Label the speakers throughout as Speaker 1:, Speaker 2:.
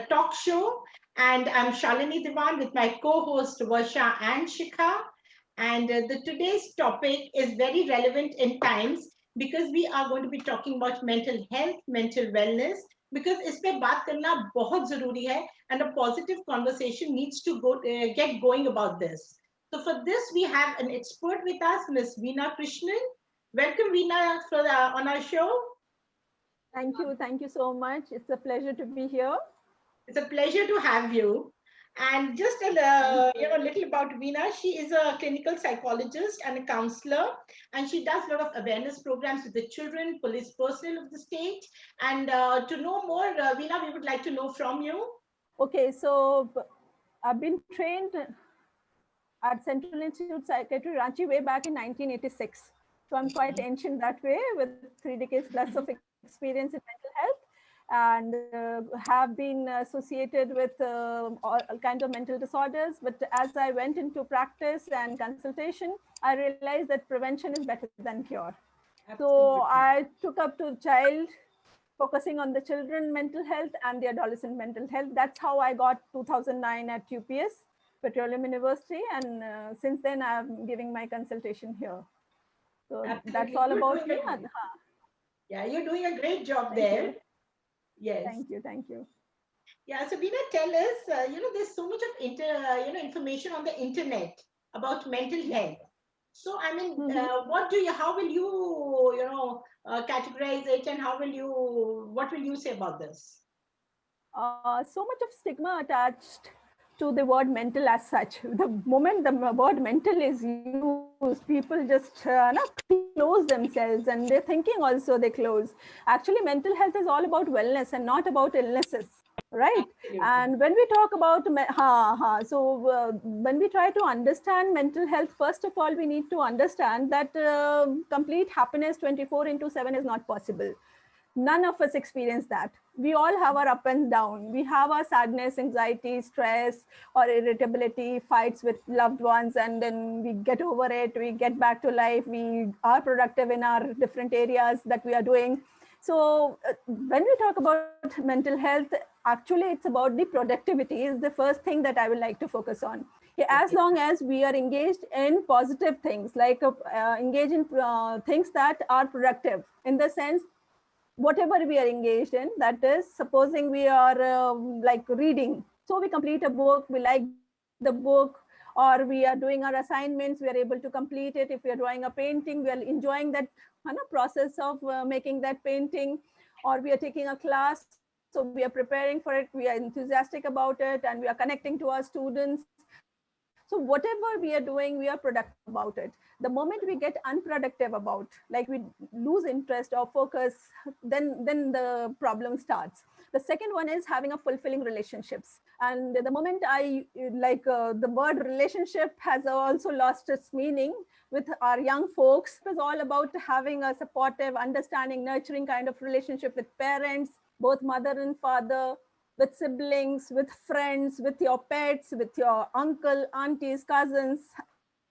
Speaker 1: talk show. And I'm Shalini Diwan with my co-host Varsha and Shikha. And today's topic is very relevant in times because we are going to be talking about mental health, mental wellness. Because इस पे बात करना बहुत जरूरी है, and a positive conversation needs to get going about this. So for this, we have an expert with us, Miss Veena Krishnan. Welcome, Veena, on our show.
Speaker 2: Thank you. Thank you so much. It's a pleasure to be here.
Speaker 1: It's a pleasure to have you. And just a
Speaker 2: Thank you.
Speaker 1: little about Veena. She is a clinical psychologist and a counselor, and she does a lot of awareness programs with the children, police personnel of the state. And to know more, Veena, we would like to know from you.
Speaker 2: Okay, so I've been trained at Central Institute Psychiatry, Ranchi, way back in 1986. So I'm quite ancient that way, with 3 decades plus of experience in mental health, and have been associated with all kinds of mental disorders. But as I went into practice and consultation, I realized that prevention is better than cure. So
Speaker 1: Absolutely.
Speaker 2: I took up to child, focusing on the children mental health and the adolescent mental health. That's how I got 2009 at UPS, Petroleum University. And since then, I'm giving my consultation here. So that's
Speaker 1: Absolutely.
Speaker 2: all
Speaker 1: You're
Speaker 2: about
Speaker 1: doing
Speaker 2: me.
Speaker 1: yeah, you're doing a great job
Speaker 2: Thank
Speaker 1: there.
Speaker 2: you.
Speaker 1: Yes.
Speaker 2: Thank you. Thank you.
Speaker 1: Yeah, so Veena, tell us, there's so much of information on the internet about mental
Speaker 2: Yeah.
Speaker 1: health. So, I mean,
Speaker 2: Mhm.
Speaker 1: how will categorize it, and what will you say about this?
Speaker 2: So much of stigma attached to the word mental as such. The moment the word mental is used, people just close themselves, and they're thinking also they close. Actually, mental health is all about wellness and not about illnesses, right? And
Speaker 1: Absolutely.
Speaker 2: when we talk about when we try to understand mental health, first of all, we need to understand that complete happiness 24 into 7 is not possible. None of us experience that. We all have our up and down. We have our sadness, anxiety, stress, or irritability, fights with loved ones, and then we get over it. We get back to life. We are productive in our different areas that we are doing. So when we talk about mental health, actually it's about the productivity is the first thing that I would like to focus on. As
Speaker 1: Okay.
Speaker 2: long as we are engaged in positive things, like engage in things that are productive, in the sense whatever we are engaged in, that is, supposing we are like reading, so we complete a book, we like the book, or we are doing our assignments, we are able to complete it. If we are drawing a painting, we are enjoying that process of making that painting, or we are taking a class, so we are preparing for it, we are enthusiastic about it, and we are connecting to our students. So whatever we are doing, we are productive about it. The moment we get unproductive about, like we lose interest or focus, then the problem starts. The second one is having a fulfilling relationships. And the moment the word relationship has also lost its meaning with our young folks. It is all about having a supportive, understanding, nurturing kind of relationship with parents, both mother and father, with siblings, with friends, with your pets, with your uncle, aunties, cousins,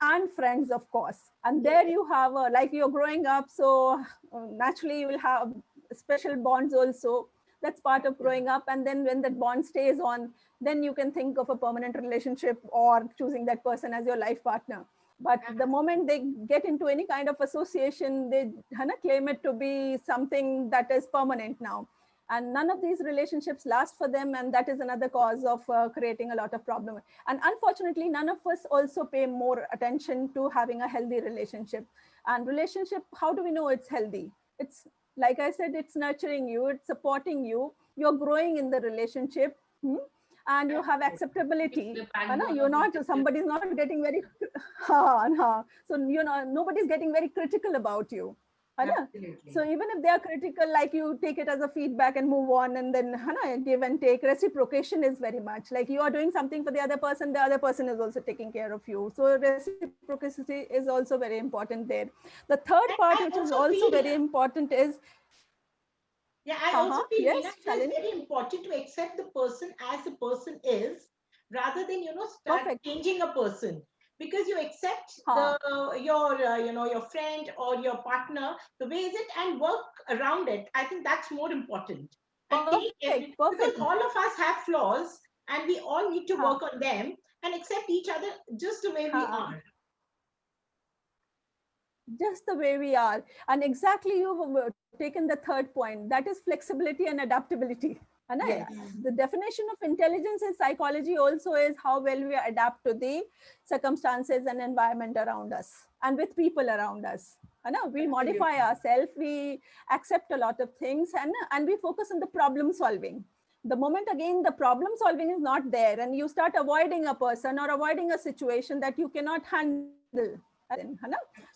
Speaker 2: and friends, of course. And
Speaker 1: Yes.
Speaker 2: there you have, like you're growing up, so naturally you will have special bonds also. That's part of growing up. And then when that bond stays on, then you can think of a permanent relationship or choosing that person as your life partner. But the moment they get into any kind of association, they claim it to be something that is permanent now, and none of these relationships last for them, and that is another cause of creating a lot of problem. And unfortunately, none of us also pay more attention to having a healthy relationship. And relationship, how do we know it's healthy? It's, like I said, it's nurturing you, it's supporting you, you're growing in the relationship. And you have
Speaker 1: Absolutely.
Speaker 2: acceptability. You're not, somebody's not getting very so nobody's getting very critical about you. So
Speaker 1: Absolutely.
Speaker 2: even if they are critical, like, you take it as a feedback and move on, and then give and take. Reciprocation is very much like you are doing something for the other person is also taking care of you. So reciprocity is also very important there. The third
Speaker 1: And
Speaker 2: part,
Speaker 1: I
Speaker 2: which is
Speaker 1: also
Speaker 2: also very
Speaker 1: feel,
Speaker 2: important, is
Speaker 1: yeah, I also feel,
Speaker 2: yes,
Speaker 1: Veena, it is
Speaker 2: Shalini.
Speaker 1: very important to accept the person as the person is, rather than start
Speaker 2: Perfect.
Speaker 1: changing a person. Because you accept
Speaker 2: Ha.
Speaker 1: your friend or your partner the way is it, and work around it. I think that's more important. and take
Speaker 2: Perfect,
Speaker 1: every, because
Speaker 2: perfect.
Speaker 1: all of us have flaws and we all need to
Speaker 2: Huh,
Speaker 1: work on them and accept each other just the way we
Speaker 2: huh.
Speaker 1: are.
Speaker 2: Just the way we are. And exactly, you've taken the third point, that is flexibility and adaptability. And
Speaker 1: Yes,
Speaker 2: the definition of intelligence in psychology also is how well we adapt to the circumstances and environment around us and with people around us. And we modify
Speaker 1: absolutely.
Speaker 2: ourselves, we accept a lot of things, and we focus on the problem solving. The moment again the problem solving is not there and you start avoiding a person or avoiding a situation that you cannot handle then,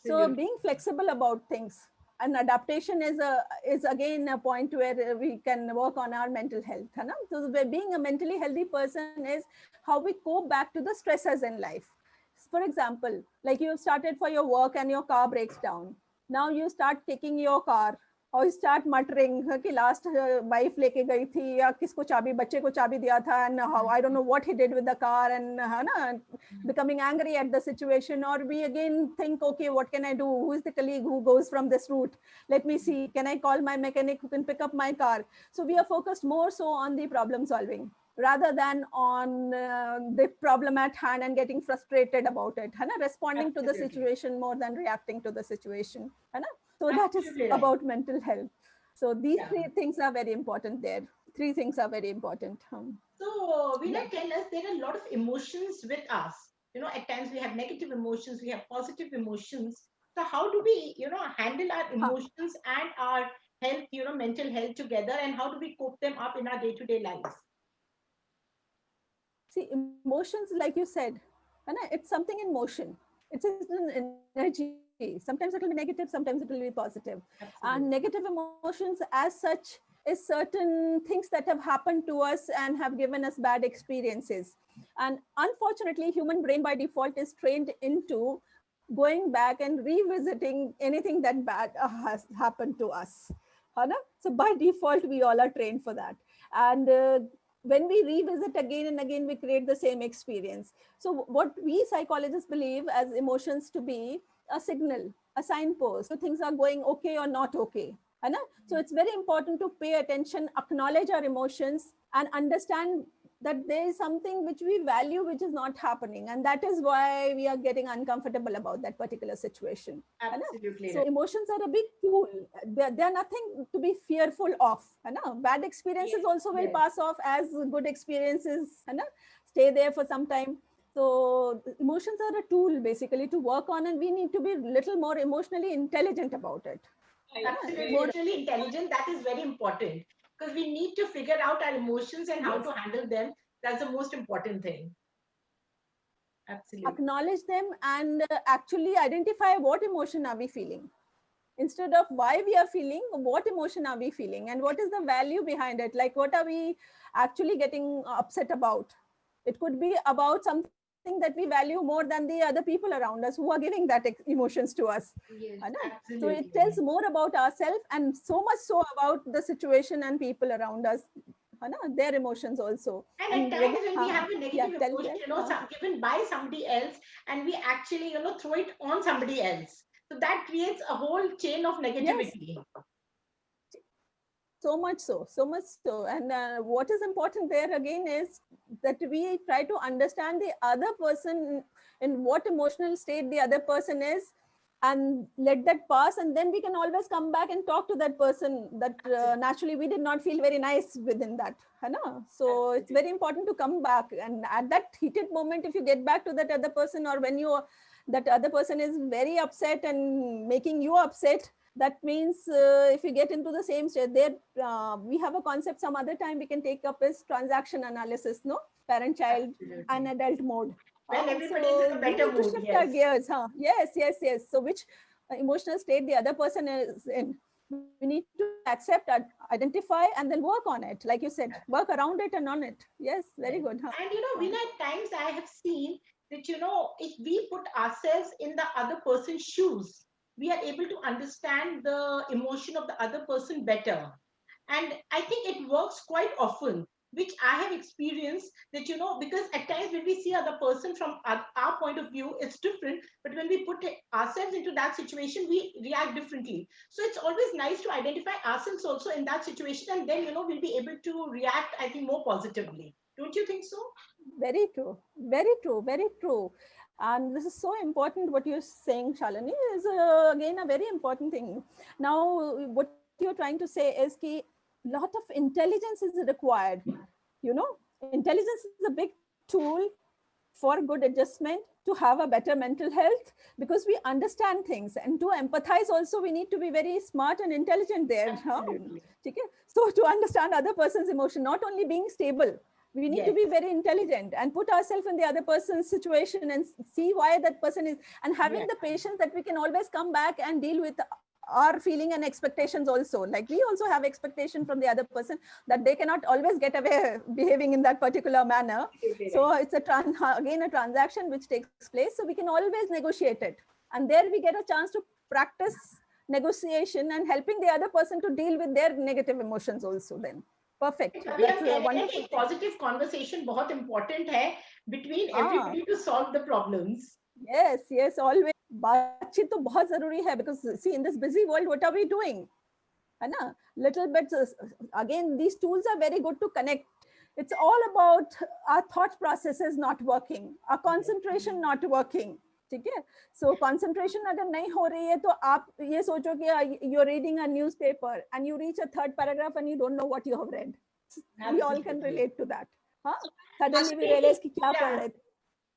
Speaker 2: so being
Speaker 1: Absolutely.
Speaker 2: flexible about things and adaptation is again a point where we can work on our mental health, so being a mentally healthy person is how we cope back to the stressors in life. For example, like you have started for your work and your car breaks down, now you start kicking your car और start muttering कि last wife लेके गई थी या किसको चाबी बच्चे को चाबी दिया था and how I don't know what he did with the car and है ना becoming angry at the situation, or we again think, okay, what can I do, who is the colleague who goes from this route, let me see, can I call my mechanic who can pick up my car. So we are focused more so on the problem solving rather than on the problem at hand and getting frustrated about it, है ना? Responding to the
Speaker 1: Absolutely.
Speaker 2: situation more than reacting to the situation, है ना? So that is
Speaker 1: Absolutely right.
Speaker 2: about mental health. So these
Speaker 1: Yeah.
Speaker 2: three things are very important there. Three things are very important.
Speaker 1: So, Veena,
Speaker 2: Yeah.
Speaker 1: tell us, there are a lot of emotions with us. At times we have negative emotions, we have positive emotions. So, how do we, handle our
Speaker 2: Huh.
Speaker 1: emotions and our health, mental health together, and how do we cope them up in our day-to-day lives?
Speaker 2: See, emotions, like you said, it's something in motion. It's an energy. Sometimes it will be negative, sometimes it will be positive. And negative
Speaker 1: Absolutely.
Speaker 2: emotions, as such, is certain things that have happened to us and have given us bad experiences. And unfortunately, human brain by default is trained into going back and revisiting anything that bad has happened to us. है ना? So by default, we all are trained for that. And when we revisit again and again, we create the same experience. So what we psychologists believe as emotions to be a signal, a signpost, things are going okay or not okay. है ना? So it's very important to pay attention, acknowledge our emotions, and understand that there is something which we value which is not happening, and that is why we are getting uncomfortable about that particular situation. है ना?
Speaker 1: Absolutely
Speaker 2: So
Speaker 1: right.
Speaker 2: emotions are a big tool. They are nothing to be fearful of. है ना? Bad experiences
Speaker 1: Yes,
Speaker 2: also will
Speaker 1: yes.
Speaker 2: pass off as good experiences. है ना? Stay there for some time. So emotions are a tool basically to work on, and we need to be a little more emotionally intelligent about it. है ना?
Speaker 1: Absolutely.
Speaker 2: More.
Speaker 1: Emotionally intelligent, that is very important because we need to figure out our emotions and how
Speaker 2: Yes.
Speaker 1: to handle them. That's the most important thing. Absolutely.
Speaker 2: Acknowledge them and actually identify what emotion are we feeling, instead of why we are feeling, what emotion are we feeling and what is the value behind it, like what are we actually getting upset about. It could be about something that we value more than the other people around us who are giving that emotions to us. I
Speaker 1: Yes,
Speaker 2: know. So it tells
Speaker 1: absolutely.
Speaker 2: more about ourselves and so much so about the situation and people around us, है ना? Their emotions also.
Speaker 1: And at
Speaker 2: And
Speaker 1: times when we
Speaker 2: हाँ,
Speaker 1: have a
Speaker 2: yeah,
Speaker 1: negative
Speaker 2: tell,
Speaker 1: emotion,
Speaker 2: tell,
Speaker 1: given by somebody else, and we actually, throw it on somebody else. So that creates a whole chain of
Speaker 2: yes,
Speaker 1: negativity.
Speaker 2: so much so. And what is important there again is that we try to understand the other person, in what emotional state the other person is, and let that pass, and then we can always come back and talk to that person that
Speaker 1: Absolutely.
Speaker 2: naturally we did not feel very nice within that, है ना? So it's
Speaker 1: Absolutely.
Speaker 2: very important to come back, and at that heated moment, if you get back to that other person, or when you that other person is very upset and making you upset, that means if you get into the same state there, we have a concept some other time we can take up is transaction analysis, no? Parent child and
Speaker 1: Absolutely.
Speaker 2: adult mode.
Speaker 1: When everybody is
Speaker 2: So
Speaker 1: in a
Speaker 2: we
Speaker 1: better
Speaker 2: need to
Speaker 1: mood,
Speaker 2: shift our
Speaker 1: yes.
Speaker 2: gears, huh? Yes, yes, yes. So which emotional state the other person is in, we need to accept, identify, and then work on it, like you said, work around it and on it. Yes, very
Speaker 1: Yes.
Speaker 2: good, huh?
Speaker 1: And
Speaker 2: Huh.
Speaker 1: Veena, at times I have seen that, if we put ourselves in the other person's shoes, we are able to understand the emotion of the other person better. And I think it works quite often which I have experienced, that, because at times when we see other person from our point of view, it's different, but when we put ourselves into that situation, we react differently. So it's always nice to identify ourselves also in that situation, and then, we'll be able to react, I think, more positively. Don't you think so?
Speaker 2: Very true, very true, very true. And this is so important. What you're saying, Shalini, is again a very important thing. Now, what you're trying to say is that a lot of intelligence is required. Intelligence is a big tool for good adjustment, to have a better mental health, because we understand things, and to empathize also we need to be very smart and intelligent there.
Speaker 1: Absolutely.
Speaker 2: Okay? So to understand other person's emotion, not only being stable, we need to
Speaker 1: Yes.
Speaker 2: be very intelligent and put ourselves in the other person's situation and see why that person is, and having
Speaker 1: Yes.
Speaker 2: the patience that we can always come back and deal with our feeling and expectations also. Like we also have expectation from the other person that they cannot always get away behaving in that particular manner.
Speaker 1: Absolutely
Speaker 2: So
Speaker 1: right.
Speaker 2: it's again a transaction which takes place. So we can always negotiate it. And there we get a chance to practice negotiation and helping the other person to deal with their negative emotions also then. Perfect.
Speaker 1: अभी
Speaker 2: That's
Speaker 1: आप कह
Speaker 2: a
Speaker 1: रहे हैं
Speaker 2: wonderful
Speaker 1: कि
Speaker 2: thing.
Speaker 1: Positive conversation बहुत important है between
Speaker 2: Ah,
Speaker 1: everybody to solve the problems.
Speaker 2: yes, yes, always. बातचीत तो बहुत जरूरी है, because see, in this busy world, what are we doing? है ना? Little bit, again, these tools are very good to connect. It's all about our thought processes not working, our concentration not working. ठीक है? So concentration अगर नहीं हो रही है तो आप ये सोचो कि you're reading a newspaper and you reach a third paragraph and you don't know what you have read. We all can
Speaker 1: Absolutely.
Speaker 2: relate to that. हाँ? Suddenly we
Speaker 1: Taking,
Speaker 2: realize कि क्या पढ़
Speaker 1: yeah,
Speaker 2: रहे थे.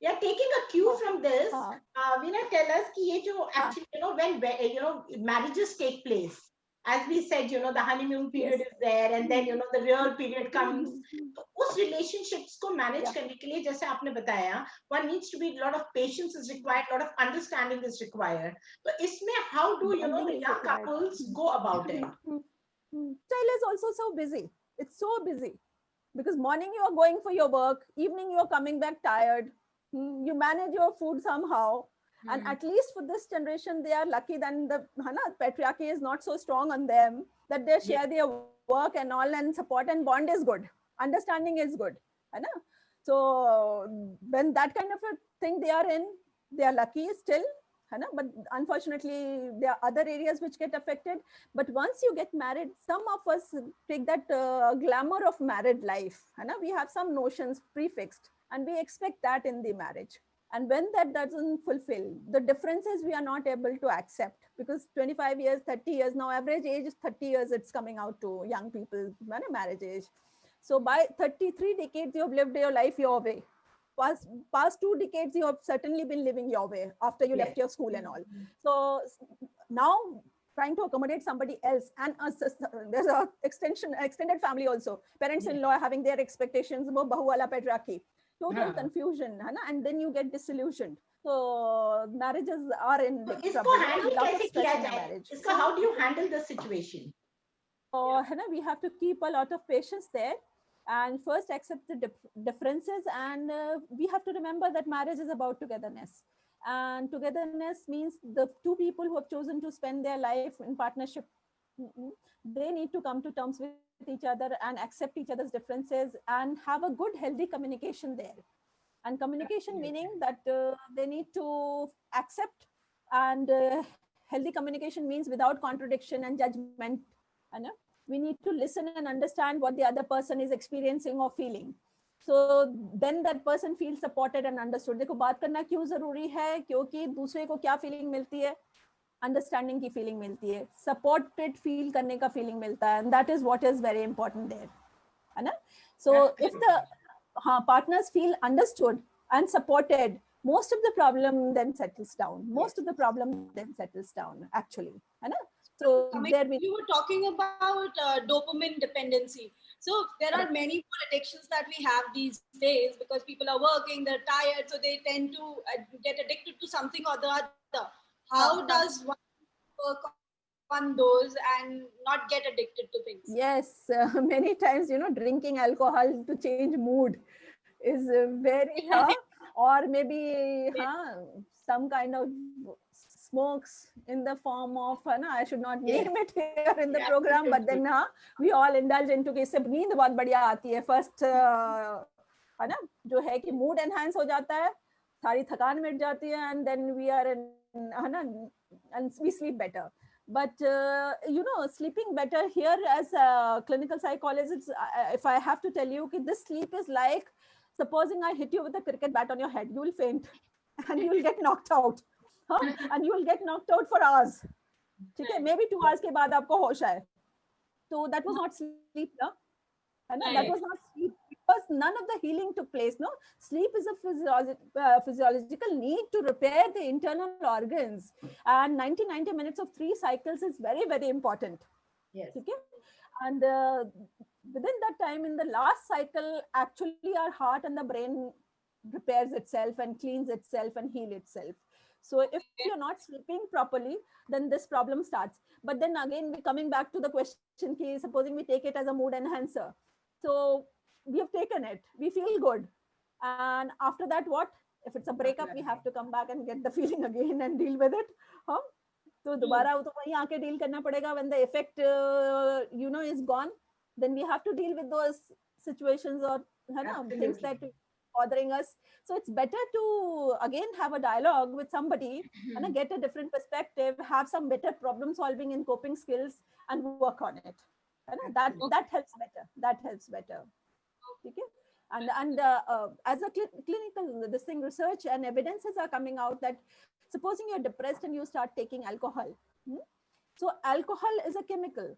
Speaker 1: yeah, taking a cue
Speaker 2: हाँ,
Speaker 1: from this,
Speaker 2: हाँ,
Speaker 1: Veena, tell us कि ये जो
Speaker 2: हाँ,
Speaker 1: actually, when marriages take place, as we said, the honeymoon
Speaker 2: yes.
Speaker 1: period is there, and then, the real period comes.
Speaker 2: Mhm.
Speaker 1: तो उस relationships को manage
Speaker 2: Yeah.
Speaker 1: करने के लिए, जैसे आपने बताया, one needs to be, a lot of patience is required, a lot of understanding is required. So इसमें how do,
Speaker 2: Bonding
Speaker 1: the
Speaker 2: is
Speaker 1: young
Speaker 2: required.
Speaker 1: couples go about it?
Speaker 2: Style is also so busy. It's so busy because morning you are going for your work, evening you are coming back tired. You manage your food somehow. And at least for this generation, they are lucky that the patriarchy is not so strong on them, that they
Speaker 1: Yes.
Speaker 2: share their work and all, and support and bond is good. Understanding is good. है ना? So when that kind of a thing they are in, they are lucky still. But unfortunately, there are other areas which get affected. But once you get married, some of us take that glamour of married life. We have some notions prefixed, and we expect that in the marriage. And when that doesn't fulfill, the differences we are not able to accept, because 25 years, 30 years, now average age is 30 years, it's coming out to young people, marriage age. So by 33 decades, you have lived your life your way. Past 2 decades, you have certainly been living your way after you
Speaker 1: Yes.
Speaker 2: left your school and all. So now trying to accommodate somebody else, and there's a extended family also, parents-in-law having their expectations, bahu wala patriarchy, total confusion, and then you get disillusioned. So marriages are in
Speaker 1: तो
Speaker 2: big
Speaker 1: इसको
Speaker 2: trouble,
Speaker 1: handle
Speaker 2: a lot of
Speaker 1: कैसे
Speaker 2: stress
Speaker 1: किया
Speaker 2: in a
Speaker 1: जाए?
Speaker 2: marriage.
Speaker 1: इसका how do you handle the situation?
Speaker 2: So we have to keep a lot of patience there, and first accept the differences, and we have to remember that marriage is about togetherness, and togetherness means the two people who have chosen to spend their life in partnership, they need to come to terms with each other and accept each other's differences and have a good healthy communication there. And communication meaning that they need to accept, and healthy communication means without contradiction and judgment. We need to listen and understand what the other person is experiencing or feeling. So then that person feels supported and understood. देखो बात करना क्यों जरूरी है, क्योंकि दूसरे को क्या फीलिंग मिलती है, अंडरस्टैंडिंग की फीलिंग मिलती है, सपोर्टेड फील करने का फीलिंग मिलता है, and that is what is very important there, है ना? So if the partners feel understood and supported, most of the problem then settles down. Most of the problem then settles down, actually, है ना? So there we,
Speaker 3: you were talking about dopamine dependency. So there are many more addictions that we have these days because people are working, they're tired, so they tend to get addicted to something or the other. How does one work on those and not get addicted to things?
Speaker 2: yes, many times, drinking alcohol to change mood is very or maybe some kind of smokes in the form of, I should not
Speaker 1: Yes.
Speaker 2: name it here in the
Speaker 1: Yeah,
Speaker 2: program, but then
Speaker 1: absolutely.
Speaker 2: we all indulge into कि इससे नींद बहुत बढ़िया आती है first, है ना, जो है कि mood enhance हो जाता है, सारी थकान मिट जाती है, and then we are in, है ना, and we sleep better. But sleeping better here as a clinical psychologist, if I have to tell you कि this sleep is like supposing I hit you with a cricket bat on your head, you will faint and you will get knocked out, huh? And you will get knocked out for hours. ठीक है, maybe 2 hours के बाद आपको होश आए. So that was not sleep, no? That was not sleep, because none of the healing took place. No, sleep is a physiological need to repair the internal organs, and 90 minutes of 3 cycles is very, very important.
Speaker 1: Yes.
Speaker 2: Okay, and within that time, in the last cycle, actually our heart and the brain repairs itself and cleans itself and heal itself. So if you're not sleeping properly, then this problem starts. But then again, we're coming back to the question, supposing we take it as a mood enhancer. So we have taken it, we feel good. And after that, what? If it's a breakup, we have to come back and get the feeling again and deal with it. Huh? So दोबारा तो वहीं आके deal करना पड़ेगा. When the effect is gone, then we have to deal with those situations or things that are bothering us. So it's better to again have a dialogue with somebody and get a different perspective, have some better problem solving and coping skills, and work on it. That helps better. That helps better. Okay. And as a clinical this thing, research and evidences are coming out that supposing you're depressed and you start taking alcohol. So alcohol is a chemical.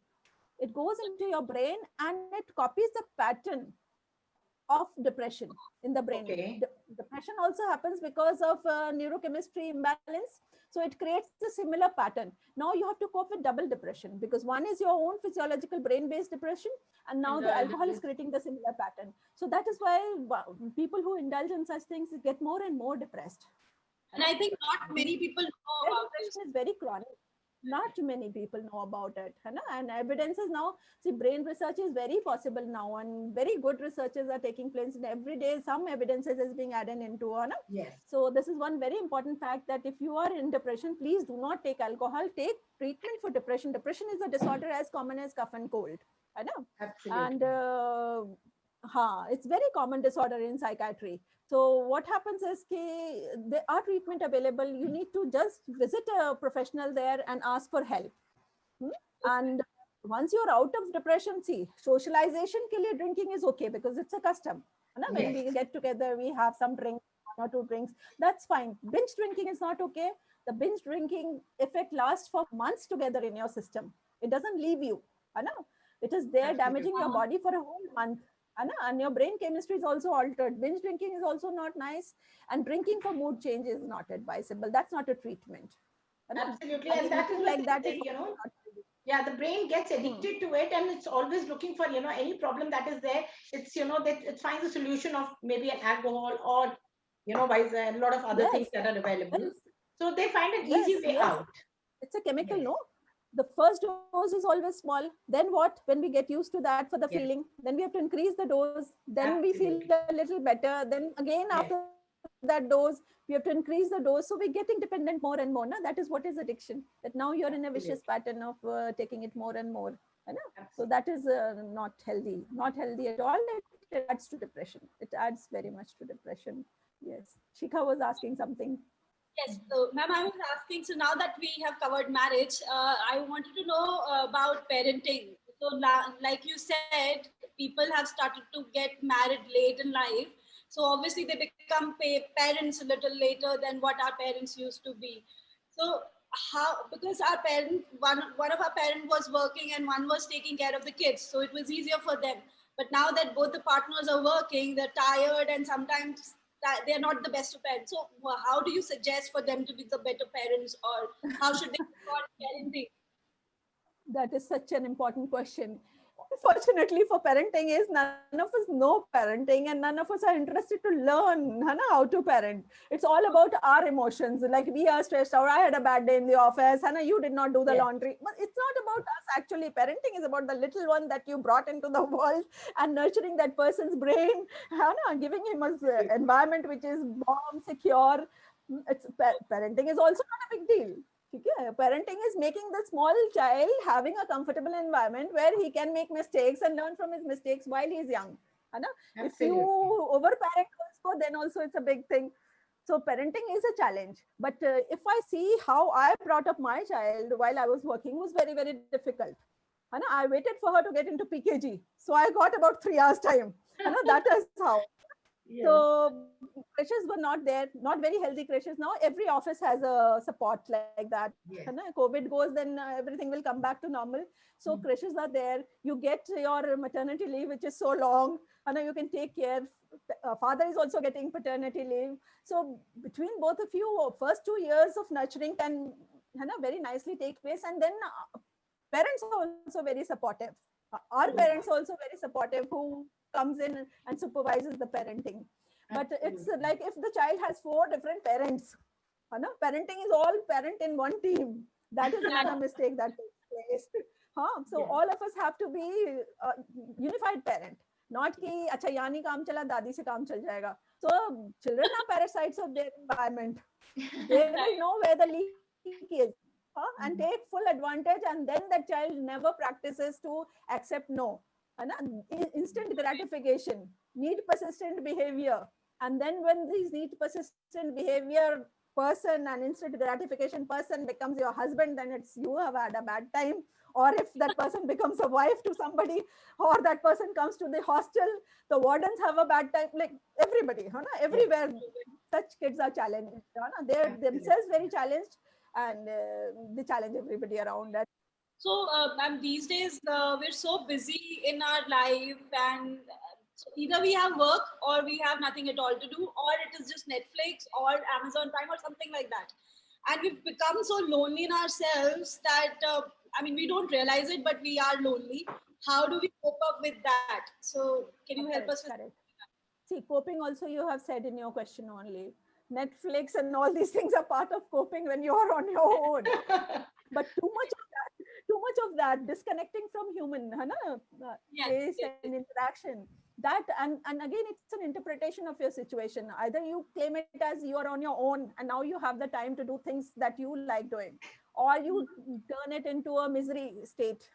Speaker 2: It goes into your brain and it copies the pattern of depression in the brain.
Speaker 1: Okay.
Speaker 2: Depression also happens because of neurochemistry imbalance. So it creates a similar pattern. Now you have to cope with double depression, because one is your own physiological brain-based depression, and now the alcohol is creating the similar pattern. So that is why people who indulge in such things get more and more depressed.
Speaker 3: And I think not many people know about this.
Speaker 2: Depression is very chronic. Not many people know about it. And evidence is now, see, brain research is very possible now, and very good researches are taking place. And every day some evidences is being added into.
Speaker 1: Yes.
Speaker 2: So this is one very important fact, that if you are in depression, please do not take alcohol. Take treatment for depression. Depression is a disorder as common as cough and cold.
Speaker 1: Absolutely.
Speaker 2: And it's very common disorder in psychiatry. So what happens is there are treatment available. You need to just visit a professional there and ask for help. And once you're out of depression, see, socialization ke liye drinking is okay, because it's a custom. When we get together, we have some drinks, 1 or 2 drinks. That's fine. Binge drinking is not okay. The binge drinking effect lasts for months together in your system. It doesn't leave you. It is there damaging your body for a whole month. And your brain chemistry is also altered. Binge drinking is also not nice, and drinking for mood change is not advisable. That's not a treatment.
Speaker 1: Absolutely. And that is
Speaker 2: like that
Speaker 1: is, yeah, the brain gets addicted to it, and it's always looking for any problem that is there. It's that it finds a solution of maybe an alcohol or a lot of other things that are available. So they find an easy way out.
Speaker 2: It's a chemical, no? The first dose is always small. Then what? When we get used to that for the feeling, then we have to increase the dose. Then we feel a little better. Then again, after that dose, we have to increase the dose. So we're getting dependent more and more. That is what is addiction. That now you're in a vicious pattern of taking it more and more. So that is not healthy. Not healthy at all. It adds to depression. It adds very much to depression. Yes. Shikha was asking something.
Speaker 3: Yes, so ma'am, I was asking, so now that we have covered marriage, I wanted to know about parenting. So like you said, people have started to get married late in life. So obviously they become parents a little later than what our parents used to be. So because our parent, one of our parents was working and one was taking care of the kids. So it was easier for them. But now that both the partners are working, they're tired, and sometimes they're not the best of parents. So how do you suggest for them to be the better parents, or how should they start parenting?
Speaker 2: That is such an important question. Unfortunately for parenting is none of us know parenting, and none of us are interested to learn how to parent. It's all about our emotions. Like, we are stressed out. I had a bad day in the office. You did not do the laundry. But it's not about us actually. Parenting is about the little one that you brought into the world, and nurturing that person's brain, giving him an environment which is warm, secure. Parenting is also not a big deal. Okay? Parenting is making the small child having a comfortable environment where he can make mistakes and learn from his mistakes while he's young. है ना? If you
Speaker 1: Absolutely.
Speaker 2: overparent also, then also it's a big thing. So parenting is a challenge. But if I see how I brought up my child while I was working, was very, very difficult. है ना? I waited for her to get into PKG. So I got about 3 hours time. है ना? That is how.
Speaker 1: Yes.
Speaker 2: So crashes were not there, not very healthy crashes. Now every office has a support like that.
Speaker 1: Yes.
Speaker 2: And COVID goes, then everything will come back to normal. So
Speaker 1: Mm.
Speaker 2: crashes are there. You get your maternity leave, which is so long, and you can take care. Father is also getting paternity leave. So between both of you, first 2 years of nurturing can very nicely take place, and then parents are also very supportive. Our
Speaker 1: Yes.
Speaker 2: parents are also very supportive who comes in and supervises the parenting. But it's
Speaker 1: Absolutely.
Speaker 2: like if the child has 4 different parents, parenting is all parent in one team. That is another mistake that takes place. So
Speaker 1: Yes.
Speaker 2: all of us have to be a unified parent. Not कि अच्छा यहाँ नहीं काम चला दादी से काम चल जाएगा. So children are parasites of their environment. They will know where the leak is. And take
Speaker 1: Mm.
Speaker 2: full advantage, and then that child never practices to accept no. Instant gratification, need persistent behavior. And then when these need persistent behavior person and instant gratification person becomes your husband, then it's you have had a bad time. Or if that person becomes a wife to somebody, or that person comes to the hostel, the wardens have a bad time. Like everybody,
Speaker 1: Yes.
Speaker 2: everywhere such kids are challenged. They're
Speaker 1: Absolutely.
Speaker 2: themselves very challenged, and they challenge everybody around that.
Speaker 3: So, these days we're so busy in our life, and so either we have work or we have nothing at all to do, or it is just Netflix or Amazon Prime or something like that. And we've become so lonely in ourselves that we don't realize it, but we are lonely. How do we cope up with that? So, can you help us
Speaker 2: Correct,
Speaker 3: with?
Speaker 2: correct. See, coping also you have said in your question only. Netflix and all these things are part of coping when you are on your own. But too much of that disconnecting from human
Speaker 3: Yes,
Speaker 2: face
Speaker 3: yes,
Speaker 2: and interaction, that and again it's an interpretation of your situation. Either you claim it as you are on your own and now you have the time to do things that you like doing, or you turn it into a misery state.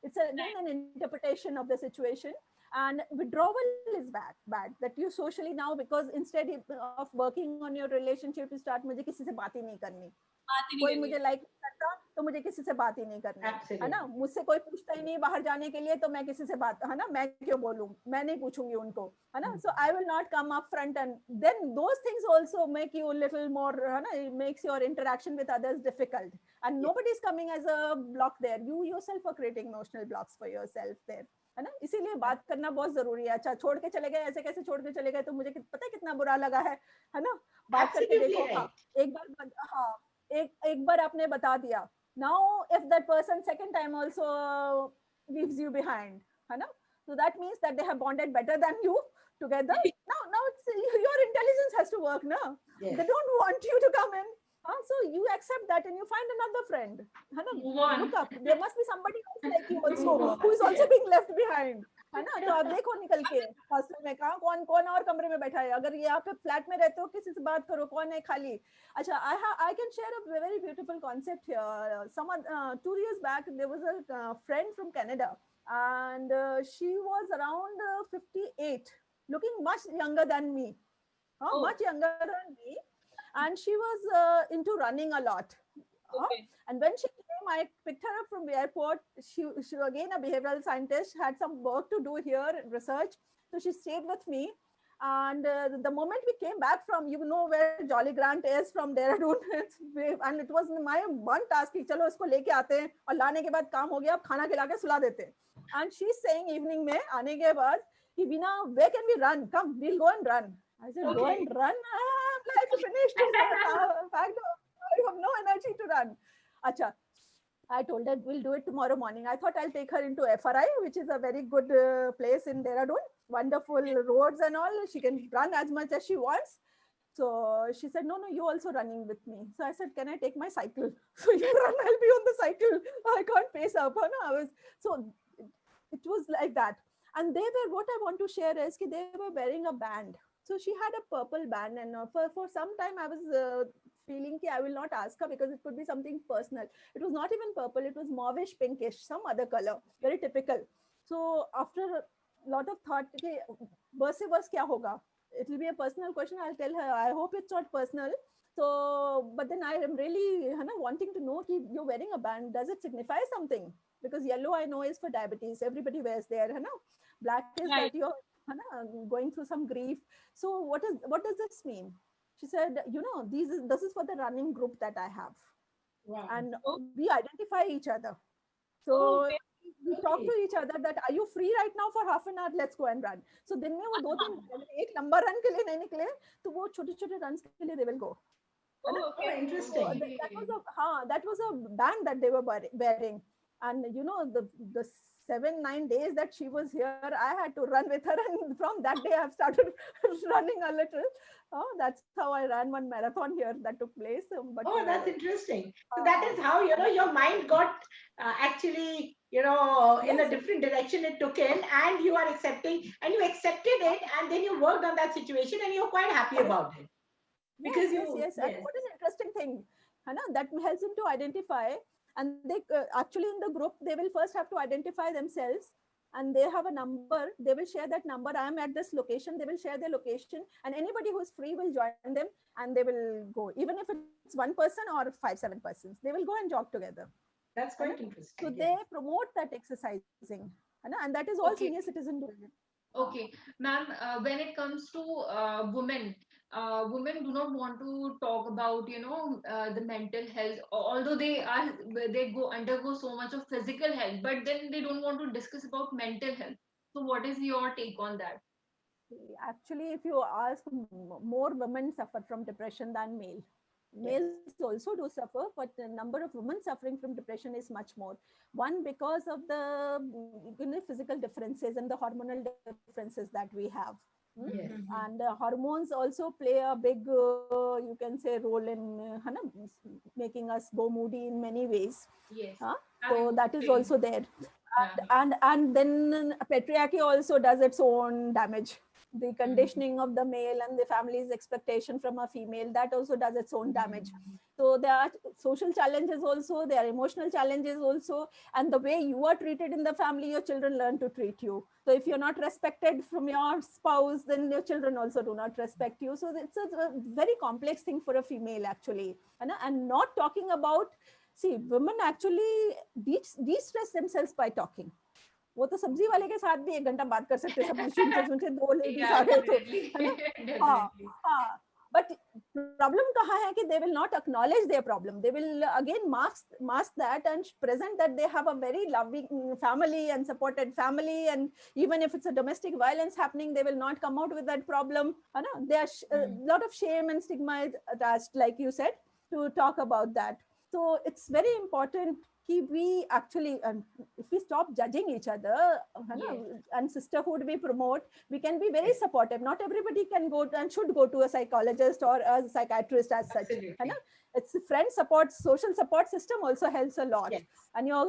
Speaker 2: It's again an interpretation of the situation. And withdrawal is bad that you socially now, because instead of working on your relationship you start मुझे किसी से बात ही नहीं करनी,
Speaker 3: बात ही नहीं
Speaker 2: कोई
Speaker 3: करनी
Speaker 2: मुझे
Speaker 3: है.
Speaker 2: लाइक नहीं करता तो मुझे किसी से बात ही नहीं करनी, है ना?
Speaker 1: Absolutely.
Speaker 2: मुझसे कोई पूछता ही नहीं बाहर जाने के लिए, तो मैं किसी से बात, है ना, मैं क्यों बोलूं, मैं नहीं पूछूंगी उनको, है ना?
Speaker 1: Mm.
Speaker 2: So I will not come up front, and then those things also make you a little more, है ना, it makes your interaction with others difficult, and
Speaker 1: Yes.
Speaker 2: nobody is coming as a block there. You yourself are creating emotional blocks for yourself there, है ना? इसीलिए बात करना बहुत जरूरी है. अच्छा छोड़ के चले गए, ऐसे कैसे छोड़ के चले गए, तो मुझे पता है कितना बुरा लगा है ना? बात करके
Speaker 1: Absolutely
Speaker 2: देखो. हाँ,
Speaker 1: right.
Speaker 2: एक बार, हाँ, एक बार आपने बता दिया. Now if that person second time also leaves you behind, है ना? So that means that they have bonded better than you together. Now it's your intelligence has to work now.
Speaker 1: Yes.
Speaker 2: They don't want you to come in. So you accept that and you find another friend, है ना?
Speaker 1: Move on.
Speaker 2: Look up, there must be somebody else like you
Speaker 1: Move
Speaker 2: also
Speaker 1: on.
Speaker 2: who is also
Speaker 1: Yes.
Speaker 2: being left behind, है ना? तो आप देखो निकल के hostel में कहाँ कौन कौन और कमरे में बैठा है. अगर ये आप फ्लैट में रहते हो किसी से बात करो, कौन है खाली. अच्छा, I can share a very beautiful concept here. 2 years back there was a friend from Canada, and she was around 58, looking much younger than me,
Speaker 3: Oh,
Speaker 2: much younger than me, and she was into running a lot.
Speaker 3: okay.
Speaker 2: And when she came, I picked her up from the airport. She again a behavioral scientist, had some work to do here, research. So she stayed with me. And the moment we came back from, where Jolly Grant is from Dehradun, and it was my one task कि चलो इसको लेके आते हैं और लाने के बाद काम हो गया, अब खाना खिला के सुला देते हैं. And she's saying evening में आने के बाद कि Veena, where can we run? Come, we'll go and run. I said, go
Speaker 1: Okay.
Speaker 2: and run? I'm like finished. In fact, I have no energy to run. Acha, I told her we'll do it tomorrow morning. I thought I'll take her into FRI, which is a very good place in Dehradun. Wonderful roads and all. She can run as much as she wants. So she said, no, you also running with me. So I said, can I take my cycle? So you run, I'll be on the cycle. I can't pace up. So it was like that. And what I want to share is they were wearing a band. So she had a purple band, and for some time I was feeling ki I will not ask her because it could be something personal. It was not even purple, it was mauvish pinkish, some other color, very typical. So after a lot of thought, okay, bus se bus kya hoga? It will be a personal question. I'll tell her, I hope it's not personal. So, but then I am really wanting to know कि you're wearing a band. Does it signify something? Because yellow I know is for diabetes. Everybody wears there. Black is that
Speaker 3: Right.
Speaker 2: you're going through some grief. So what does this mean? She said, this is for the running group that I have,
Speaker 1: Wow.
Speaker 2: and
Speaker 3: Oh,
Speaker 2: we identify each other.
Speaker 3: oh,
Speaker 2: So
Speaker 3: okay.
Speaker 2: we talk
Speaker 1: Okay.
Speaker 2: to each other that are you free right now for half an hour? Let's go and run. So दिन में वो 2-3 एक लंबा run के लिए नहीं निकले तो वो छोटे छोटे runs के लिए they will go. है ना?
Speaker 3: Oh,
Speaker 1: Oh,
Speaker 3: okay.
Speaker 2: So
Speaker 1: interesting.
Speaker 2: that was a band that they were wearing, and the 7-9 days that she was here, I had to run with her, and from that day I've started running a little. That's how I ran one marathon here that took place. But
Speaker 1: Oh, that's interesting. So that
Speaker 2: uh,
Speaker 1: is how, your mind got actually, in
Speaker 2: yes,
Speaker 1: a different direction it took in, and you are accepting, and you accepted it, and then you worked on that situation, and you're quite happy about it
Speaker 2: yes,
Speaker 1: because
Speaker 2: yes,
Speaker 1: you,
Speaker 2: yes. And
Speaker 1: yes,
Speaker 2: what an interesting thing, that helps them to identify. And they actually in the group they will first have to identify themselves, and they have a number. They will share that number. I am at this location. They will share their location, and anybody who's free will join them, and they will go. Even if it's one person or 5-7 persons, they will go and jog together.
Speaker 1: that's
Speaker 2: है ना?
Speaker 1: quite
Speaker 2: So
Speaker 1: interesting.
Speaker 2: they
Speaker 1: Yes.
Speaker 2: promote that exercising, है ना? And that is all
Speaker 4: Okay.
Speaker 2: senior citizen doing it.
Speaker 4: Okay, ma'am, when it comes to women do not want to talk about, the mental health, although they go undergo so much of physical health, but then they don't want to discuss about mental health. So, what is your take on that?
Speaker 2: Actually, if you ask, more women suffer from depression than male.
Speaker 1: Yes.
Speaker 2: Males also do suffer, but the number of women suffering from depression is much more. One, because of the physical differences and the hormonal differences that we have. Hmm?
Speaker 1: Yes.
Speaker 2: And hormones also play a big, you can say, role in making us go moody in many ways.
Speaker 4: Yes,
Speaker 2: Huh?
Speaker 4: I
Speaker 2: So
Speaker 4: would
Speaker 2: that is
Speaker 4: say,
Speaker 2: also there.
Speaker 4: yeah.
Speaker 2: And then patriarchy also does its own damage. The
Speaker 4: Mhm.
Speaker 2: conditioning of the male and the family's expectation from a female, that also does its own damage.
Speaker 4: Mhm.
Speaker 2: So there are social challenges also, there are emotional challenges also, and the way you are treated in the family, your children learn to treat you. So if you're not respected from your spouse, then your children also do not respect you. So it's a very complex thing for a female actually. And not talking about, see, women actually de-stress themselves by talking. वो तो सब्जी वाले के साथ भी 1 घंटा बात कर सकते, सब्जी सुनते सुनते 2 लेडीज आ
Speaker 4: Yeah,
Speaker 2: गए तो,
Speaker 4: definitely.
Speaker 2: है ना? हाँ,
Speaker 4: Definitely.
Speaker 2: हाँ. But problem कहाँ है कि they will not acknowledge their problem. They will again mask that and present that they have a very loving family and supported family, and even if it's a domestic violence happening, they will not come out with that problem. है ना? There are a lot of shame and stigma is attached, like you said, to talk about that. So it's very important we actually, if we stop judging each other,
Speaker 4: Yes.
Speaker 2: and sisterhood we promote, we can be very
Speaker 1: Yes.
Speaker 2: supportive. Not everybody can go and should go to a psychologist or a psychiatrist as such.
Speaker 1: Absolutely.
Speaker 2: It's friend support, social support system also helps a lot,
Speaker 1: Yes.
Speaker 2: and your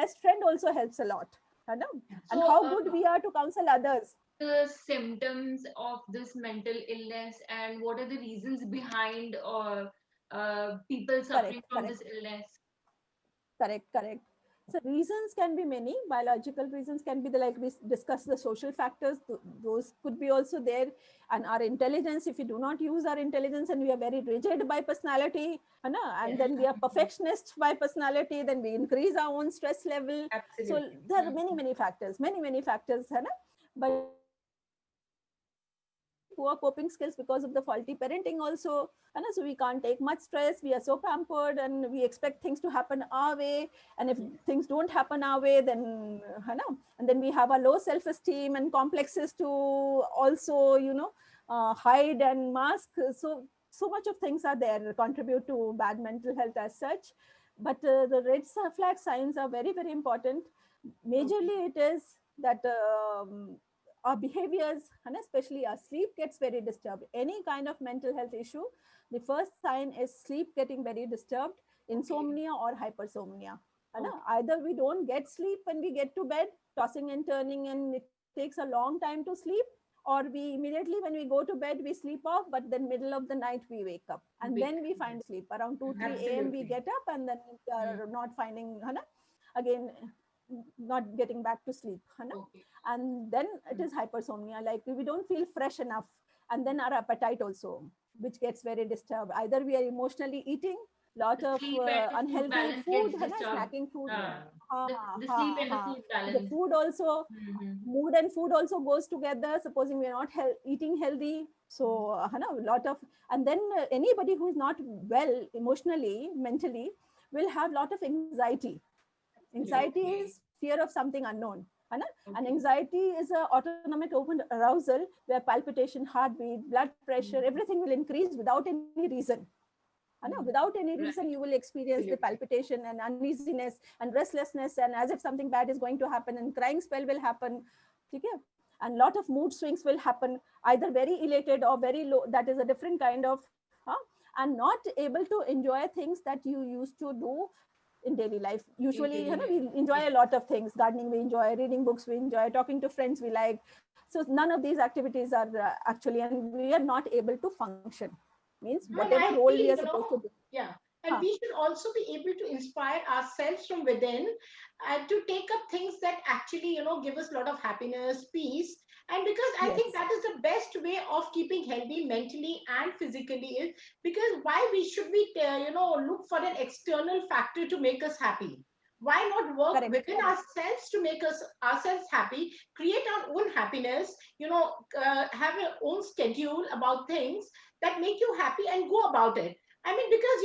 Speaker 2: best friend also helps a lot. And
Speaker 4: So,
Speaker 2: how good we are to counsel others.
Speaker 4: the symptoms of this mental illness and what are the reasons behind people
Speaker 2: Correct,
Speaker 4: suffering from
Speaker 2: correct.
Speaker 4: this illness?
Speaker 2: Correct. So reasons can be many. Biological reasons can be like we discussed, the social factors. Those could be also there, and our intelligence. If we do not use our intelligence and we are very rigid by personality, and
Speaker 1: Yes.
Speaker 2: then we are perfectionists by personality, then we increase our own stress level. So
Speaker 1: Absolutely.
Speaker 2: there are many factors, many factors, but poor coping skills because of the faulty parenting also. So we can't take much stress. We are so pampered and we expect things to happen our way. And if things don't happen our way, then and then we have a low self-esteem and complexes to also, hide and mask. So much of things are there contribute to bad mental health as such. But the red flag signs are very important. Majorly, it is that our behaviors, and especially our sleep, gets very disturbed. Any kind of mental health issue, the first sign is sleep getting very disturbed,
Speaker 4: Okay.
Speaker 2: insomnia or hypersomnia.
Speaker 4: Okay.
Speaker 2: Either we don't get sleep when we get to bed, tossing and turning, and it takes a long time to sleep, or we immediately when we go to bed we sleep off, but then middle of the night we wake up and then we find sleep around 2-3 a.m. we
Speaker 1: Absolutely.
Speaker 2: get up and then we are not finding again not getting back to sleep,
Speaker 4: Okay.
Speaker 2: and then it is hypersomnia, like we don't feel fresh enough, and then our appetite also, which gets very disturbed. Either we are emotionally eating lot
Speaker 4: The
Speaker 2: of
Speaker 4: sleep and the food
Speaker 2: unhealthy
Speaker 4: balance
Speaker 2: food,
Speaker 4: gets disturbed.
Speaker 2: snacking food.
Speaker 4: Yeah.
Speaker 2: Ha,
Speaker 4: The
Speaker 2: ha,
Speaker 4: sleep and the
Speaker 2: ha.
Speaker 4: food
Speaker 2: The
Speaker 4: balance.
Speaker 2: food also,
Speaker 4: Mm-hmm.
Speaker 2: mood and food also goes together. Supposing we are not eating healthy, so a lot of, and then anybody who is not well emotionally, mentally, will have lot of anxiety. Anxiety
Speaker 4: Okay.
Speaker 2: is fear of something unknown. And
Speaker 4: Okay.
Speaker 2: anxiety is a autonomic open arousal where palpitation, heartbeat, blood pressure,
Speaker 4: Mm-hmm.
Speaker 2: everything will increase without any reason. Without any reason, you
Speaker 4: Right.
Speaker 2: will experience the
Speaker 1: Absolutely.
Speaker 2: palpitation and uneasiness and restlessness, and as if something bad is going to happen, and crying spell will happen. Okay? And lot of mood swings will happen, either very elated or very low. That is a different kind of, and not able to enjoy things that you used to do in daily life.
Speaker 4: In
Speaker 2: Usually,
Speaker 4: daily life.
Speaker 2: we enjoy a
Speaker 4: Yes.
Speaker 2: lot of things. Gardening, we enjoy. Reading books, we enjoy. Talking to friends, we like. So none of these activities are actually, and we are not able to function. Means
Speaker 1: And
Speaker 2: whatever
Speaker 1: I
Speaker 2: role we
Speaker 1: feel,
Speaker 2: are supposed to do.
Speaker 1: yeah,
Speaker 2: Huh.
Speaker 1: and we should also be able to inspire ourselves from within to take up things that actually, give us a lot of happiness, peace. And because I think
Speaker 2: Yes.
Speaker 1: that is the best way of keeping healthy mentally and physically is because why we should we, look for an external factor to make us happy? Why not work
Speaker 2: Correct.
Speaker 1: within ourselves to make us ourselves happy, create our own happiness, have your own schedule about things that make you happy and go about it. I mean, because,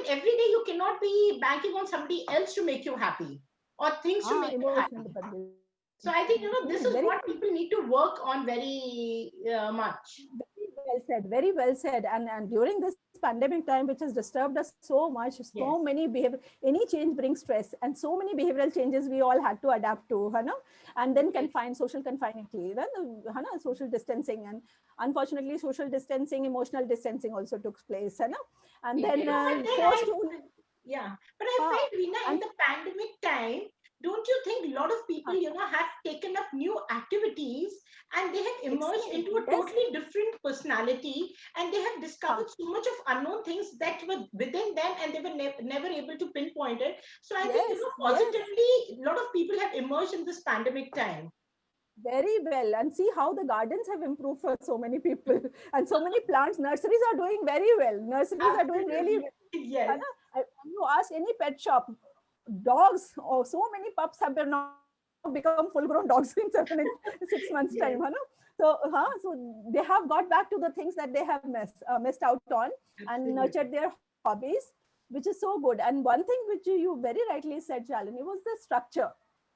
Speaker 1: every day you cannot be banking on somebody else to make you happy or things to make you
Speaker 2: Emotional
Speaker 1: happy.
Speaker 2: dependence.
Speaker 1: So I think,
Speaker 2: Very,
Speaker 1: this
Speaker 2: very,
Speaker 1: is what people need to work on very much.
Speaker 2: very well said. Very well said. And during this pandemic time, which has disturbed us so much, so
Speaker 1: Yes.
Speaker 2: many behavior, any change brings stress, and so many behavioral changes we all had to adapt to, and then
Speaker 4: Yes.
Speaker 2: social confinement, social distancing, and unfortunately, social distancing, emotional distancing also took place, and
Speaker 4: Yes.
Speaker 2: then
Speaker 4: Yes.
Speaker 1: But then
Speaker 2: forced to,
Speaker 1: yeah, but I
Speaker 2: uh,
Speaker 1: find, Veena, in
Speaker 2: and
Speaker 1: the pandemic time, don't you think a lot of people, have taken up new activities and they have emerged
Speaker 2: excellent.
Speaker 1: into a
Speaker 2: Yes.
Speaker 1: totally different personality and they have
Speaker 2: Huh.
Speaker 1: discovered so much of unknown things that were within them and they were never able to pinpoint it. So I think,
Speaker 2: Yes. Yes.
Speaker 1: positively, a lot of people have emerged in this pandemic time.
Speaker 2: Very well. And see how the gardens have improved for so many people. And so many plants, nurseries are doing very well. Nurseries are doing really
Speaker 1: Absolutely.
Speaker 2: well.
Speaker 1: Yes.
Speaker 2: You ask any pet shop, dogs, oh, so many pups have now become full grown dogs in 6 months' time.
Speaker 1: Yes.
Speaker 2: So they have got back to the things that they have missed out on and nurtured
Speaker 1: Absolutely.
Speaker 2: their hobbies, which is so good. And one thing which you very rightly said, Shalini, was the structure.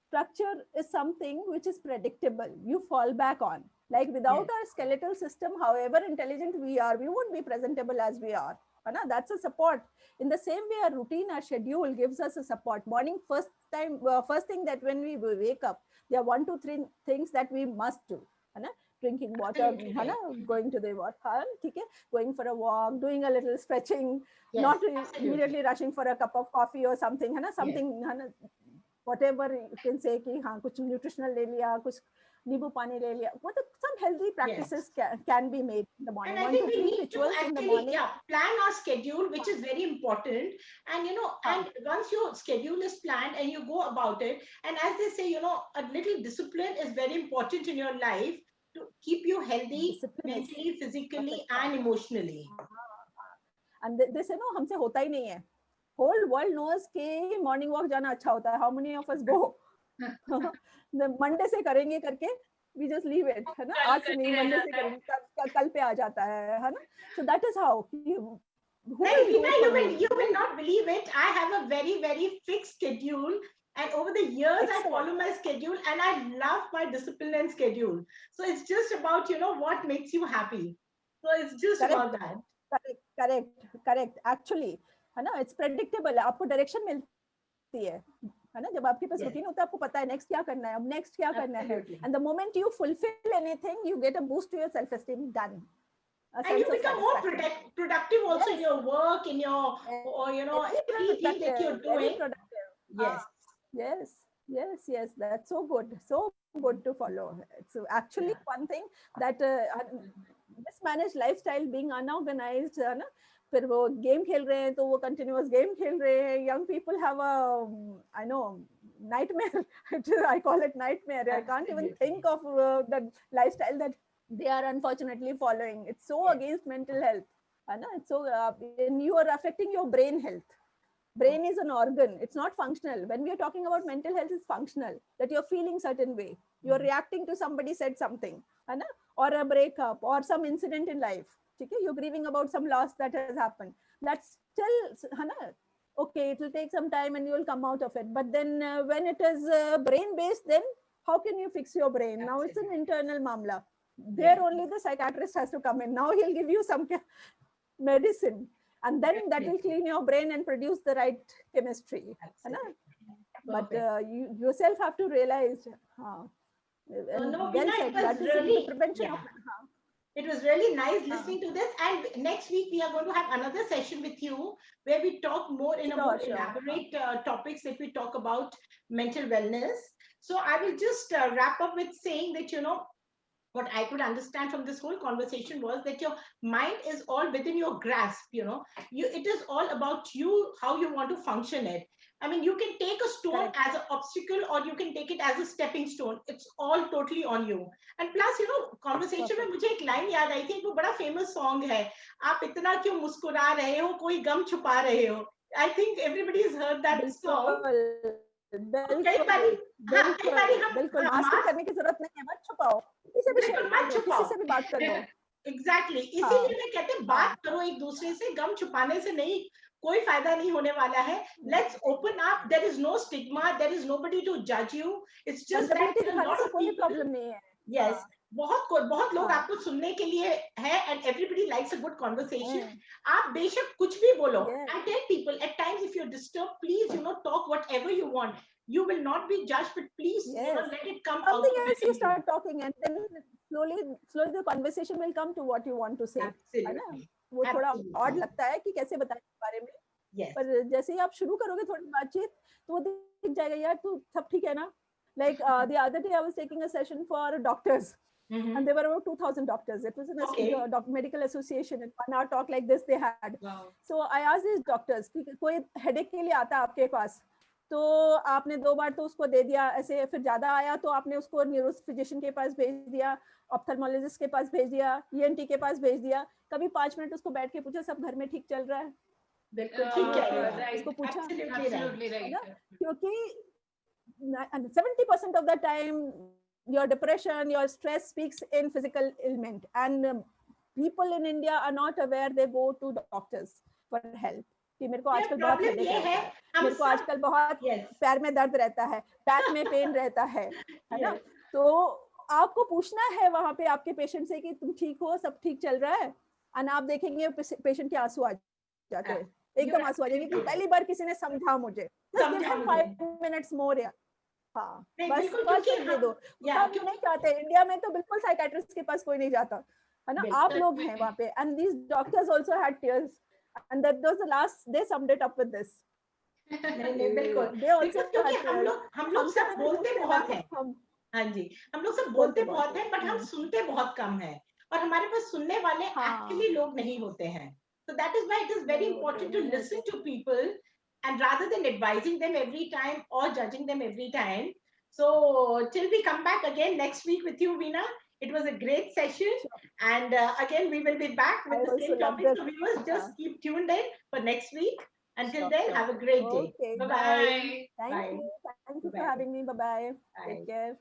Speaker 2: Structure is something which is predictable. You fall back on. Like without
Speaker 1: Yes.
Speaker 2: our skeletal system, however intelligent we are, we won't be presentable as we are. That's a support. In the same way, our routine, our schedule gives us a support. Morning, first thing that when we wake up, there are 1 to 3 things that we must do. है ना? Drinking water,
Speaker 1: Absolutely
Speaker 2: है ना?
Speaker 1: right.
Speaker 2: Going to the water, ठीक है? Going for a walk, doing a little stretching,
Speaker 1: Yes.
Speaker 2: not
Speaker 1: Absolutely.
Speaker 2: immediately rushing for a cup of coffee or something, है ना?
Speaker 1: Yes.
Speaker 2: Something, है ना? Whatever you can say कि हाँ कुछ nutritional ले लिया, कुछ नींबू पानी ले लिया. Some healthy
Speaker 1: Yes.
Speaker 2: practices can be made in the
Speaker 1: And
Speaker 2: morning.
Speaker 1: I
Speaker 2: One,
Speaker 1: think
Speaker 2: two,
Speaker 1: we
Speaker 2: three
Speaker 1: need to
Speaker 2: rituals in the
Speaker 1: actually,
Speaker 2: morning.
Speaker 1: yeah, plan our schedule, which is very important. And,
Speaker 2: हाँ,
Speaker 1: and once your schedule is planned and you go about it, and as they say, a little discipline is very important in your life to keep you healthy
Speaker 2: discipline is
Speaker 1: mentally, physically,
Speaker 2: perfect.
Speaker 1: and emotionally.
Speaker 2: And this हमसे होता ही नहीं है. Whole world knows कि morning walk जाना अच्छा होता है. How many of us go? The Monday से करेंगे करके we just leave it, है ना?
Speaker 4: कल
Speaker 2: आज से
Speaker 4: करके
Speaker 2: नहीं,
Speaker 4: रह
Speaker 2: Monday से
Speaker 4: जाता है.
Speaker 2: करेंगे, कल पे आ जाता है ना? So that is how. Who
Speaker 1: Like,
Speaker 2: will do
Speaker 1: Veena,
Speaker 2: it for
Speaker 1: you
Speaker 2: you?
Speaker 1: will not believe it. I have a very, very fixed schedule. And over the years, I
Speaker 2: Excellent.
Speaker 1: follow my schedule and I love my discipline and schedule. So it's just about, what makes you happy. So it's just
Speaker 2: Correct.
Speaker 1: about that.
Speaker 2: Correct. Actually, है ना? It's predictable. आपको direction मिलती है ना? जब आपके पास routine होता है,
Speaker 1: Yes,
Speaker 2: आपको पता है next क्या करना है, अब next क्या करना है. And the
Speaker 1: absolutely.
Speaker 2: moment you fulfill anything, you get a boost to your self-esteem. Done. A
Speaker 1: And
Speaker 2: sense
Speaker 1: you
Speaker 2: of
Speaker 1: become more
Speaker 2: satisfaction.
Speaker 1: productive also in
Speaker 2: Yes.
Speaker 1: your work, in your, or,
Speaker 2: Very
Speaker 1: everything that
Speaker 2: productive.
Speaker 1: you're
Speaker 2: Very
Speaker 1: doing.
Speaker 2: productive.
Speaker 1: Yes.
Speaker 2: Yes. Yes, that's so good. So good to follow. It's actually
Speaker 1: Yeah.
Speaker 2: one thing that mismanaged lifestyle being unorganized है ना, फिर वो game खेल रहे हैं तो वो continuous game खेल रहे हैं. Young people have a, I know, nightmare. I call it nightmare. I can't even think
Speaker 1: Absolutely.
Speaker 2: of the lifestyle that they are unfortunately following. It's so
Speaker 1: Yes.
Speaker 2: against mental health. है ना? It's so and you are affecting your brain health. Brain is
Speaker 1: Okay.
Speaker 2: an organ, it's not functional. When we are talking about mental health, it's functional, that you're feeling certain way, you're
Speaker 1: Mhm.
Speaker 2: reacting to somebody said something, है ना? Or a breakup or some incident in life, okay? You're grieving about some loss that has happened. That's still, है ना? Okay, it will take some time and you will come out of it. But then when it is brain based, then how can you fix your brain? Now it's an
Speaker 1: Absolutely.
Speaker 2: internal mamla. There
Speaker 1: Yes.
Speaker 2: only the psychiatrist has to come in. Now he'll give you some medicine, and then that will
Speaker 1: Definitely.
Speaker 2: clean your brain and produce the right chemistry, है ना?
Speaker 1: Absolutely.
Speaker 2: But
Speaker 1: Perfect.
Speaker 2: you yourself have to realize,
Speaker 1: So,
Speaker 2: and
Speaker 1: no,
Speaker 2: well
Speaker 1: Veena, it
Speaker 2: said,
Speaker 1: was
Speaker 2: that is the
Speaker 1: really,
Speaker 2: prevention of
Speaker 1: yeah, it was really nice
Speaker 2: हाँ,
Speaker 1: listening to this. And next week, we are going to have another session with you where we talk more in a more
Speaker 2: sure,
Speaker 1: elaborate topics that we talk about mental wellness. So, I will just wrap up with saying that, what I could understand from this whole conversation was that your mind is all within your grasp. It is all about you, how you want to function it. I mean, you can take a stone
Speaker 2: correct.
Speaker 1: as an obstacle or you can take it as a stepping stone. It's all totally on you. And plus, conversation में
Speaker 2: Perfect.
Speaker 1: मुझे एक line याद आई थी, वो बड़ा famous song है, आप इतना क्यों मुस्कुरा रहे हो, कोई गम छुपा रहे हो. I think everybody has heard that song.
Speaker 2: बिल्कुल,
Speaker 1: तो कई
Speaker 2: बिल्कुल,
Speaker 1: बारी, हाँ, कई
Speaker 2: बिल्कुल,
Speaker 1: बारी हम,
Speaker 2: बिल्कुल,
Speaker 1: हाँ,
Speaker 2: मास्क
Speaker 1: मास्क,
Speaker 2: करने की जरूरत नहीं है, मत छुपाओ, किसी से भी शेयर
Speaker 1: बिल्कुल
Speaker 2: कर
Speaker 1: मत
Speaker 2: लो, किसी
Speaker 1: छुपाओ.
Speaker 2: से भी बात कर लो.
Speaker 1: एग्जैक्टली,
Speaker 2: हाँ,
Speaker 1: इसीलिए मैं कहते हैं बात
Speaker 2: हाँ,
Speaker 1: करो एक दूसरे से, गम छुपाने से नहीं, कोई फायदा नहीं होने वाला है. Let's open up. There is no stigma, there is nobody to जज you. It's just
Speaker 2: vulnerability
Speaker 1: that a
Speaker 2: दिखाने
Speaker 1: लॉट
Speaker 2: से
Speaker 1: ऑफ
Speaker 2: कोई
Speaker 1: पीपल,
Speaker 2: प्रॉब्लम नहीं है. हाँ,
Speaker 1: यस, बहुत लोग
Speaker 2: हाँ,
Speaker 1: आपको सुनने के लिए है, and everybody likes a good conversation.
Speaker 2: Hmm,
Speaker 1: आप बेशक कुछ भी बोलो.
Speaker 2: yes.
Speaker 1: I tell people at times, if you disturb, please talk whatever you want. You will not be judged, but please,
Speaker 2: Yes.
Speaker 1: let it come
Speaker 2: Something
Speaker 1: out
Speaker 2: else you
Speaker 1: within you.
Speaker 2: start talking, and then slowly the conversation will come to what you want to say. है ना?
Speaker 1: Absolutely.
Speaker 2: वो थोड़ा odd
Speaker 1: Absolutely.
Speaker 2: लगता है कि कैसे बताएं इस बारे में,
Speaker 1: Yes.
Speaker 2: पर जैसे ही आप शुरू करोगे थोड़ी बातचीत, तो वो दिख जाएगा, यार तू सब ठीक है ना? Like the other day I was taking a session for doctors, and
Speaker 1: Mm-hmm.
Speaker 2: there were about 2,000 doctors. It was in
Speaker 1: Okay.
Speaker 2: a medical association, and 1 hour talk like this they had.
Speaker 1: Wow.
Speaker 2: So I asked these doctors कि कोई headache के लिए आता है आपके पास, तो आपने 2 बार तो उसको दे दिया, ऐसे फिर ज्यादा आया तो आपने उसको न्यूरो फिजिशियन के पास भेज दिया, ऑप्थेल्मोलॉजिस्ट के पास भेज दिया, ईएनटी के पास भेज दिया. कभी 5 मिनट उसको बैठ के पूछा, सब घर में ठीक चल रहा है?
Speaker 1: बिल्कुल ठीक कह रहे हो आप.
Speaker 2: उसको
Speaker 4: Right.
Speaker 2: पूछा,
Speaker 1: Absolutely
Speaker 4: Absolutely
Speaker 1: right.
Speaker 2: है
Speaker 4: right.
Speaker 2: ना? क्योंकि 70% of the time your depression, your stress speaks in physical ailment, and people in India are not aware. They go to doctors for help कि मेरे को
Speaker 1: ये
Speaker 2: आजकल बहुत
Speaker 1: प्रॉब्लम
Speaker 2: हेडेक
Speaker 1: ये है,
Speaker 2: रहता है,
Speaker 1: हम
Speaker 2: मेरे को
Speaker 1: सब.
Speaker 2: आजकल बहुत
Speaker 1: यस.
Speaker 2: पैर में दर्द रहता है, बैक में पेन रहता है ना?
Speaker 1: यस.
Speaker 2: तो आपको पूछना है वहां पे आपके पेशेंट से कि तुम ठीक हो, सब ठीक चल रहा है, और आप देखेंगे पेशेंट के आंसू आ जाते हैं,
Speaker 1: यू
Speaker 2: एकदम आंसू आ जाएंगे कि
Speaker 1: एब्सोल्युटली
Speaker 2: पहली
Speaker 1: राइट.
Speaker 2: बार किसी ने समझा मुझे. जस्ट गिव
Speaker 1: समझा
Speaker 2: हिम
Speaker 1: मुझे.
Speaker 2: 5 minutes more. हाँ,
Speaker 1: नहीं,
Speaker 2: बस
Speaker 1: बिल्कुल,
Speaker 2: पांच
Speaker 1: क्योंकि
Speaker 2: मिनट दे
Speaker 1: हम,
Speaker 2: दो.
Speaker 1: या
Speaker 2: हम नहीं
Speaker 1: क्योंकि,
Speaker 2: चाहते, इंडिया में तो बिल्कुल साइकेट्रिस्ट के पास कोई नहीं जाता, है ना? आप
Speaker 1: बिल्कुल.
Speaker 2: लोग हैं वहां पे, and these doctors also had tears, and that was the last they summed it up with this.
Speaker 1: नहीं नहीं, बिल्कुल.
Speaker 2: दे आल्सो
Speaker 1: बिकॉज क्योंकि
Speaker 2: हैड टीयर्स.
Speaker 1: हम लोग
Speaker 2: हमसे
Speaker 1: सब
Speaker 2: मैंने
Speaker 1: बोलते
Speaker 2: पूछते
Speaker 1: बहुत
Speaker 2: हैं,
Speaker 1: हैं.
Speaker 2: हम
Speaker 1: हाँ जी, हम लोग सब
Speaker 2: बोलते
Speaker 1: बोलते
Speaker 2: बहुत
Speaker 1: बहुत
Speaker 2: है.
Speaker 1: हैं, बट हम सुनते बहुत कम हैं, और हमारे पास सुनने वाले
Speaker 2: हाँ,
Speaker 1: एक्चुअली लोग नहीं होते हैं. So that is why it is very
Speaker 2: नहीं होते,
Speaker 1: important to
Speaker 2: नहीं
Speaker 1: listen
Speaker 2: होते.
Speaker 1: to people, and rather than advising them every time or judging them every time. So till we come back again next week with you, Veena, it was a great session,
Speaker 2: Sure.
Speaker 1: and again we will be back
Speaker 2: I
Speaker 1: with the
Speaker 2: also
Speaker 1: same
Speaker 2: loved
Speaker 1: topic.
Speaker 2: it.
Speaker 1: So viewers,
Speaker 2: हाँ,
Speaker 1: just keep tuned in for next week. Until
Speaker 2: sure,
Speaker 1: then,
Speaker 2: sure.
Speaker 1: have a great day.
Speaker 2: Okay,
Speaker 1: Bye bye.
Speaker 4: Bye.
Speaker 2: thank
Speaker 1: Bye.
Speaker 2: you. Thank you for
Speaker 1: Bye.
Speaker 2: having me. Bye bye. Take
Speaker 1: Bye.
Speaker 2: care.